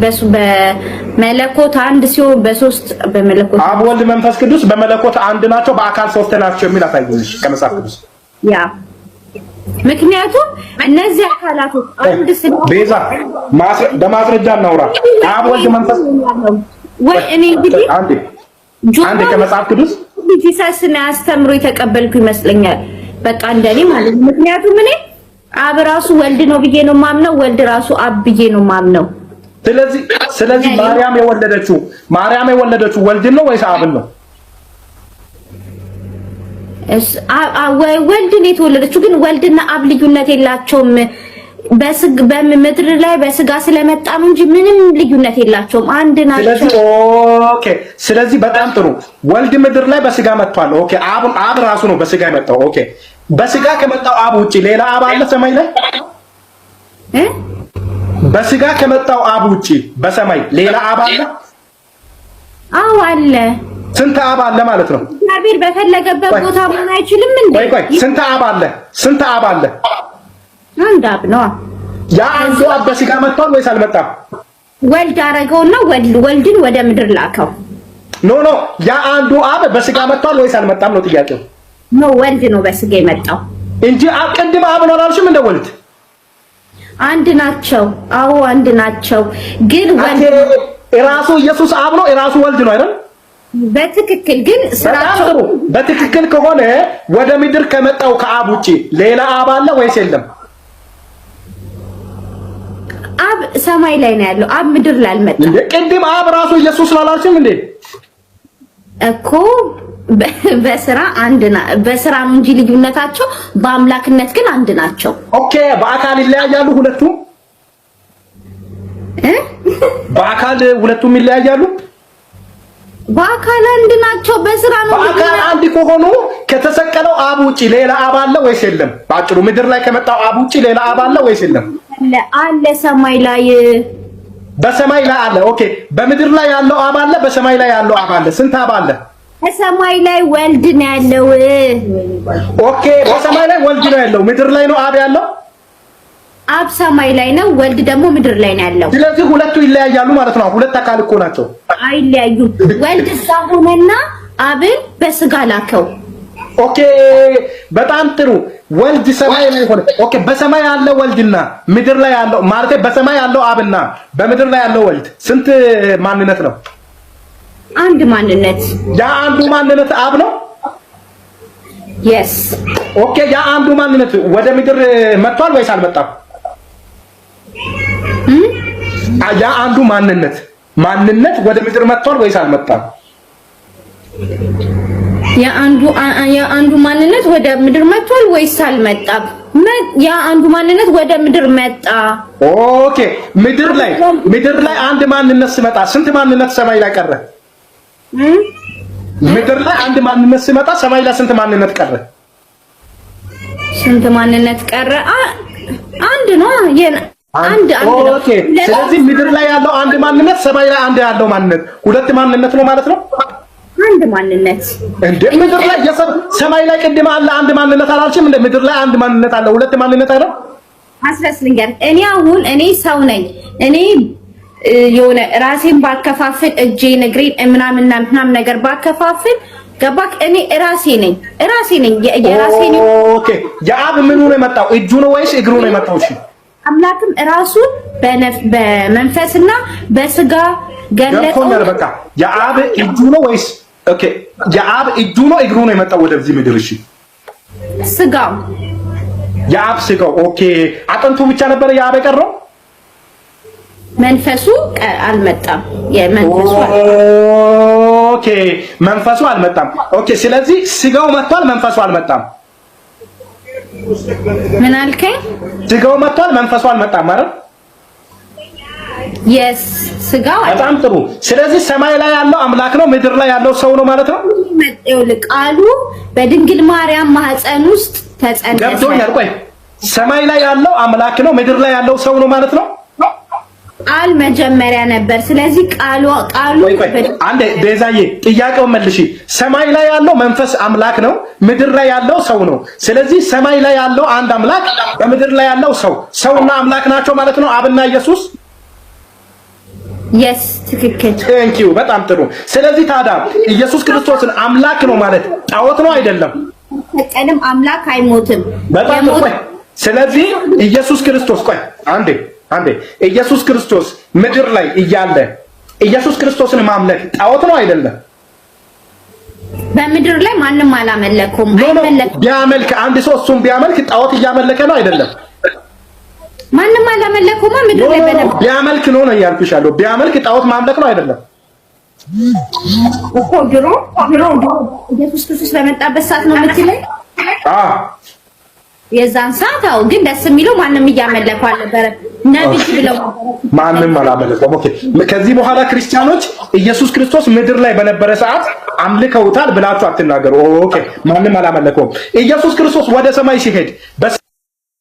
በሱ በመለኮት አንድ ሲሆን በሶስት በመለኮት አብ ወልድ መንፈስ ቅዱስ በመለኮት አንድ ናቸው በአካል ሶስት ናቸው የሚል አሳይልሽ ከመጽሐፍ ቅዱስ። ያ ምክንያቱም እነዚህ አካላቶች አንድ ስለሆኑ ቤዛ በማስረጃ እናውራ። አብ ወልድ መንፈስ ወይ እኔ እንግዲህ አንዴ ከመጽሐፍ ቅዱስ ጂሰስን አስተምሮ የተቀበልኩ ይመስለኛል። በቃ እንደኔ ማለት ነው። ምክንያቱም እኔ አብ ራሱ ወልድ ነው ብዬ ነው ማምነው፣ ወልድ ራሱ አብ ብዬ ነው ማምነው። ስለዚህ ማርያም የወለደችው ወልድን ነው ወይስ አብን ነው? ወልድን የተወለደችው ግን ወልድና አብ ልዩነት የላቸውም። በምድር ላይ በስጋ ስለመጣ ነው እንጂ ምንም ልዩነት የላቸውም፣ አንድ ናቸው። ስለዚህ በጣም ጥሩ። ወልድ ምድር ላይ በስጋ መጥቷል። ኦኬ አብ ራሱ ነው በስጋ የመጣው። ኦኬ በስጋ ከመጣው አብ ውጪ ሌላ አብ አለ ሰማይ ላይ? በስጋ ከመጣው አብ ውጪ በሰማይ ሌላ አብ አለ? አዎ አለ። ስንት አብ አለ ማለት ነው? እግዚአብሔር በፈለገበት ቦታ መሆን አይችልም እንዴ? ቆይ ስንት አብ አለ? ስንት አብ አለ? አንድ አብ ነው። ያ አንዱ አብ በስጋ መጥቷል ወይስ አልመጣም? ወልድ አረገውና ወልድን ወደ ምድር ላከው። ኖ ያ አንዱ አብ በስጋ መጥቷል ወይስ አልመጣም ነው ጥያቄው። ኖ ወልድ ነው በስጋ የመጣው እንጂ ቅድም አብ ነው አላልሽም? እንደ ወልድ አንድ ናቸው። አዎ አንድ ናቸው። ግን ወልድ ራሱ ኢየሱስ አብ ነው፣ ራሱ ወልድ ነው አይደል? በትክክል ግን ስራቸው በትክክል ከሆነ ወደ ምድር ከመጣው ከአብ ውጪ ሌላ አብ አለ ወይስ የለም? አብ ሰማይ ላይ ነው ያለው። አብ ምድር ላይ አልመጣም እንዴ? ቅድም አብ ራሱ ኢየሱስ ስላላልሽም እንዴ እኮ በስራ በስራ ነው እንጂ ልዩነታቸው፣ በአምላክነት ግን አንድ ናቸው። ኦኬ በአካል ይለያያሉ ሁለቱም? በአካል ሁለቱም ይለያያሉ? በአካል አንድ ናቸው። በስራ ነው። በአካል አንድ ከሆኑ ከተሰቀለው አብ ውጪ ሌላ አብ አለ ወይስ የለም? ባጭሩ ምድር ላይ ከመጣው አብ ውጪ ሌላ አብ አለ ወይስ የለም? አለ ሰማይ ላይ። በሰማይ ላይ አለ። ኦኬ በምድር ላይ ያለው አብ አለ፣ በሰማይ ላይ ያለው አብ አለ። ስንት አብ አለ? በሰማይ ላይ ወልድ ነው ያለው። ኦኬ በሰማይ ላይ ወልድ ነው ያለው። ምድር ላይ ነው አብ ያለው? አብ ሰማይ ላይ ነው፣ ወልድ ደግሞ ምድር ላይ ነው ያለው። ስለዚህ ሁለቱ ይለያያሉ ማለት ነው። ሁለት አካል እኮ ናቸው። አይለያዩም። ወልድ እዛ ሆነና አብን በስጋ ላከው። ኦኬ በጣም ጥሩ። ወልድ ሰማይ ላይ ሆነ። ኦኬ በሰማይ ያለው ወልድና ምድር ላይ ያለው ማለት በሰማይ ያለው አብና በምድር ላይ ያለው ወልድ ስንት ማንነት ነው? አንድ ማንነት። ያ አንዱ ማንነት አብ ነው? yes ኦኬ ያ አንዱ ማንነት ወደ ምድር መጥቷል ወይስ አልመጣም? ያ አንዱ ማንነት ወደ ምድር መጥቷል ወይስ አልመጣም? የአንዱ ማንነት ወደ ምድር መጥቷል ወይስ አልመጣም? የአንዱ ማንነት ወደ ምድር መጣ። ኦኬ ምድር ላይ አንድ ማንነት ሲመጣ ስንት ማንነት ሰማይ ላይ ቀረ? ምድር ላይ አንድ ማንነት ሲመጣ ሰማይ ላይ ስንት ማንነት ቀረ? ስንት ማንነት ቀረ? አንድ ነው። አንድ ኦኬ ስለዚህ ምድር ላይ ያለው አንድ ማንነት ሰማይ ላይ አንድ ያለው ማንነት ሁለት ማንነት ነው ማለት ነው። አንድ ማንነት እንደ ምድር ላይ ሰማይ ላይ ቅድም አለ አንድ ማንነት አላልሽም? እንደ ምድር ላይ አንድ ማንነት አለ ሁለት ማንነት አይደል? አስረስልኛል። እኔ ሰው ነኝ። እኔ የሆነ ራሴን ባከፋፍል እጄን እግሬን ምናምን ነገር ባከፋፍል ገባክ? እኔ ራሴ ነኝ የራሴ ነኝ። ኦኬ የአብ ምኑ ነው የመጣው? እጁ ነው ወይስ እግሩ ነው የመጣው? እሺ አምላክም ራሱ በመንፈስና በስጋ ገለጠው። በቃ የአብ እጁ ነው ወይስ ኦኬ የአብ እጁ ነው እግሩ ነው የመጣው ወደዚህ ምድር? እሺ ስጋው የአብ ስጋው። ኦኬ አጥንቱ ብቻ ነበር የአብ የቀረው? መንፈሱ አልመጣም። ኦኬ መንፈሱ አልመጣም። ኦኬ ስለዚህ ስጋው መጥቷል፣ መንፈሱ አልመጣም። ምን አልከኝ? ስጋው መጥቷል፣ መንፈሱ አልመጣም ማለት yes ስጋው። በጣም ጥሩ። ስለዚህ ሰማይ ላይ ያለው አምላክ ነው፣ ምድር ላይ ያለው ሰው ነው ማለት ነው። ቃሉ በድንግል ማርያም ማህፀን ውስጥ ተጸነሰ። ገብቶኛል። ቆይ ሰማይ ላይ ያለው አምላክ ነው፣ ምድር ላይ ያለው ሰው ነው ማለት ነው። ቃል መጀመሪያ ነበር። ስለዚህ ቃሉ አንዴ ቤዛዬ ጥያቄውን መልሺ። ሰማይ ላይ ያለው መንፈስ አምላክ ነው፣ ምድር ላይ ያለው ሰው ነው። ስለዚህ ሰማይ ላይ ያለው አንድ አምላክ፣ በምድር ላይ ያለው ሰውና አምላክ ናቸው ማለት ነው። አብና ኢየሱስ የስ ትክክል። ቴንኪው በጣም ጥሩ። ስለዚህ ታዲያ ኢየሱስ ክርስቶስን አምላክ ነው ማለት ጣዖት ነው አይደለም? ተቀንም አምላክ አይሞትም። በጣም ጥሩ። ስለዚህ ኢየሱስ ክርስቶስ አንዴ ኢየሱስ ክርስቶስ ምድር ላይ እያለ ኢየሱስ ክርስቶስን ማምለክ ጣዖት ነው አይደለም? በምድር ላይ ማንም አላመለኩም። አይመለክም። ቢያመልክ አንድ ሰው እሱን ቢያመልክ ጣዖት እያመለከ ነው አይደለም? ማንም አላመለኩም። ምድር ላይ ቢያመልክ ነው እያልኩሽ ያለው። ቢያመልክ ጣዖት ማምለክ ነው አይደለም? እኮ ድሮ ኢየሱስ ክርስቶስ በመጣበት ሰዓት ነው የምትለኝ? የዛን ሰዓት አዎ። ግን ደስ የሚለው ማንም እያመለኩ አልነበረም። ነብይ ብለው ማንም አላመለኩም። ኦኬ። ከዚህ በኋላ ክርስቲያኖች ኢየሱስ ክርስቶስ ምድር ላይ በነበረ ሰዓት አምልከውታል ብላችሁ አትናገሩ። ኦኬ። ማንም አላመለኩም። ኢየሱስ ክርስቶስ ወደ ሰማይ ሲሄድ